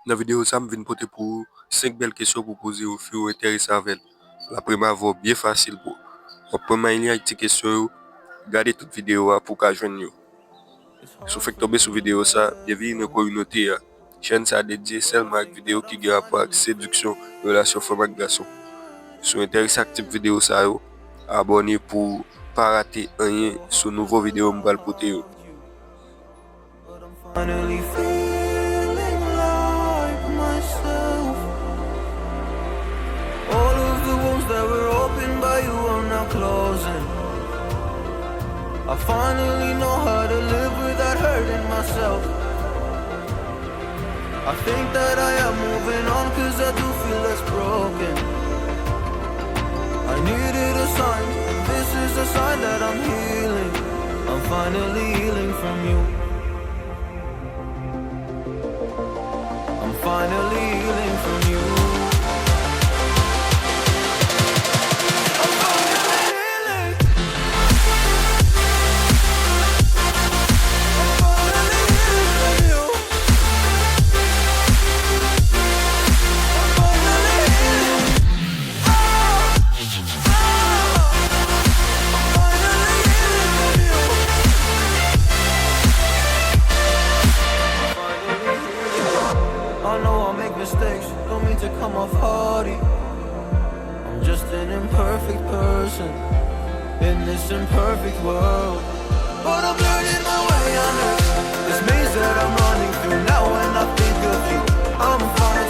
Dans la vidéo, ça me vient porter pour 5 belles questions pour poser au fur et intéressé avec. La première va bien facile pour. La première il y a une petite question, regardez toute vidéo pour qu'à joindre. Si vous faites tomber sur vidéo ça, bienvenue dans la communauté. Chaîne ça dédiée seulement à vidéo qui a rapport avec séduction, relation femme et garçon. Si vous êtes intéressé à cette vidéo ça, abonnez pour pas rater rien sur nouveau vidéo que je vais porter. Finally feeling like myself. All of the wounds that were opened by you are now closing. I finally know how to live without hurting myself. I think that I am moving on, cause I do feel less broken. I needed a sign, this is a sign that I'm healing. I'm finally healing from you. I'm finally healing from you. I'm finally healing. I'm finally healing from you. I'm finally healing. Oh, oh. I'm finally healing from you. I know I make mistakes, don't mean to come off hardy. I'm just an imperfect person in this imperfect world. But I'm learning my way under this maze that I'm running through now, and I think of you. I'm fine.